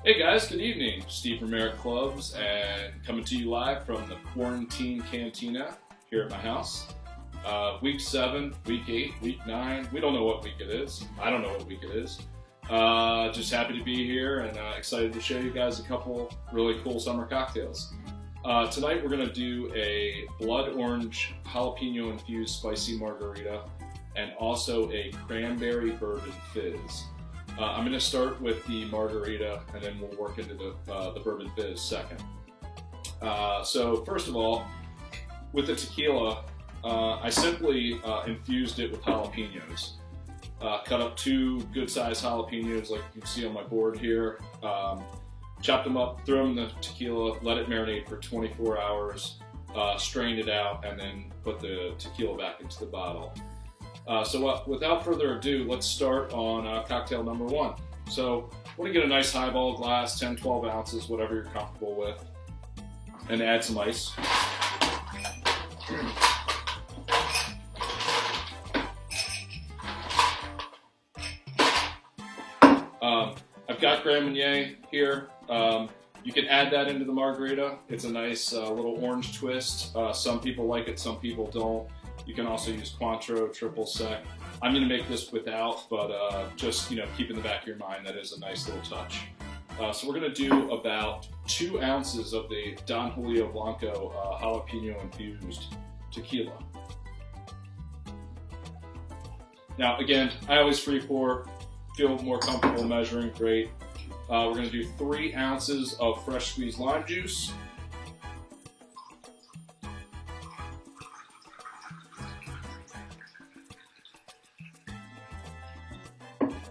Hey guys, good evening. Steve from Marg Clubs and coming to you live from the Quarantine Cantina here at my house. Week 7, week 8, week 9, we don't know what week it is. I don't know what week it is. Just happy to be here and excited to show you guys a couple really cool summer cocktails. Tonight we're going to do a blood orange jalapeno-infused spicy margarita and also a cranberry bourbon fizz. I'm going to start with the margarita and then we'll work into the bourbon fizz second. So first of all, with the tequila, I simply infused it with jalapeños. Cut up 2 good-sized jalapeños like you can see on my board here. Chopped them up, threw them in the tequila, let it marinate for 24 hours, strained it out, and then put the tequila back into the bottle. Without further ado, let's start on cocktail number 1. So I want to get a nice highball glass, 10-12 ounces, whatever you're comfortable with, and add some ice. I've got Grand Marnier here. You can add that into the margarita. It's a nice little orange twist. Some people like it, some people don't. You can also use Cointreau, triple sec. I'm going to make this without, but just keep in the back of your mind that is a nice little touch. So we're going to do about 2 ounces of the Don Julio Blanco jalapeno-infused tequila. Now again, I always free pour. Feel more comfortable measuring, great. We're going to do 3 ounces of fresh squeezed lime juice.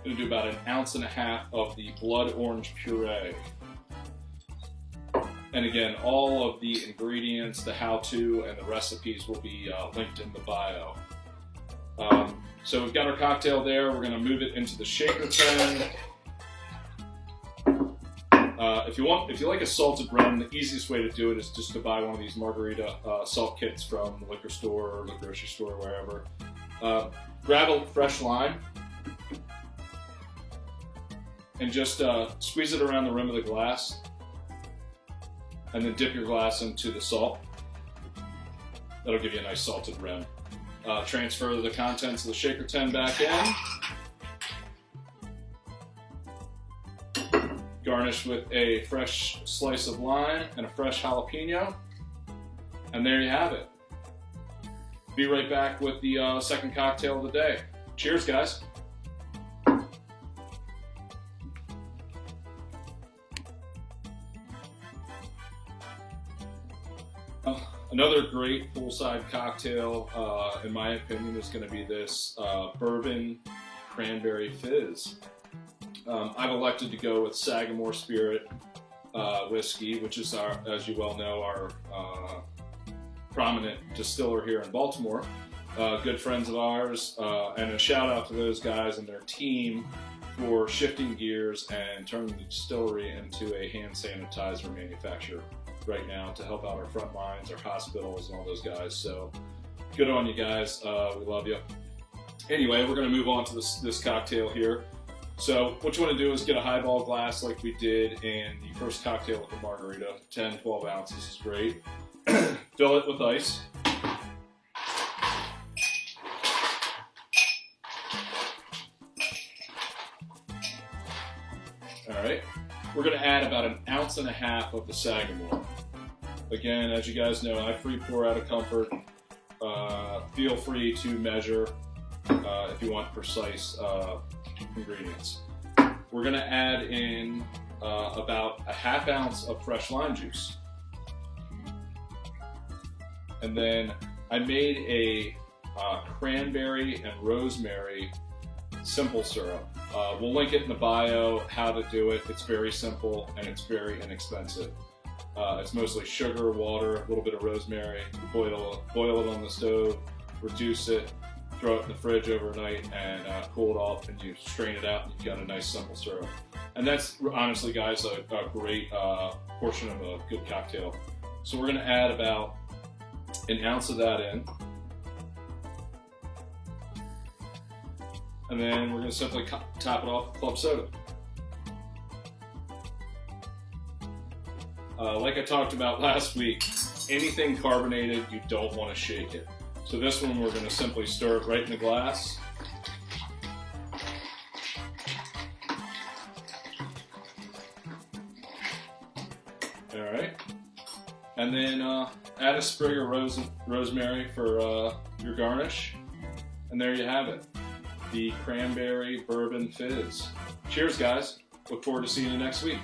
Going to do about 1.5 ounces of the blood orange puree. And again, all of the ingredients, the how-to, and the recipes will be linked in the bio. So we've got our cocktail there. We're going to move it into the shaker tray. If you like a salted rum, the easiest way to do it is just to buy one of these margarita salt kits from the liquor store or the grocery store, wherever. Grab a fresh lime and just squeeze it around the rim of the glass, and then dip your glass into the salt. That'll give you a nice salted rim. Transfer the contents of the shaker tin back in. Garnish with a fresh slice of lime and a fresh jalapeno. And there you have it. Be right back with the second cocktail of the day. Cheers, guys. Another great poolside cocktail, in my opinion, is going to be this bourbon cranberry fizz. I've elected to go with Sagamore Spirit whiskey, which is, as you well know, our prominent distiller here in Baltimore. Good friends of ours, and a shout out to those guys and their team for shifting gears and turning the distillery into a hand sanitizer manufacturer right now to help out our front lines, our hospitals, and all those guys. So good on you guys. We love you. Anyway, we're going to move on to this cocktail here. So what you want to do is get a highball glass like we did in the first cocktail with the margarita. 10-12 ounces is great. Fill it with ice. All right. We're going to add about 1.5 ounces of the Sagamore. Again, as you guys know, I free pour out of comfort. Feel free to measure if you want precise ingredients. We're going to add in about 1/2 ounce of fresh lime juice. And then I made a cranberry and rosemary simple syrup. We'll link it in the bio how to do it. It's very simple and it's very inexpensive. It's mostly sugar, water, a little bit of rosemary. Boil it on the stove, reduce it, throw it in the fridge overnight, and cool it off, and you strain it out, and you've got a nice simple syrup. And that's honestly, guys, a great portion of a good cocktail. So we're going to add about 1 ounce of that in. And then we're going to simply top it off with club soda. Like I talked about last week, anything carbonated, you don't want to shake it. So this one, we're going to simply stir it right in the glass. All right. And then add a sprig of rosemary for your garnish. And there you have it, the Cranberry Bourbon Fizz. Cheers, guys. Look forward to seeing you next week.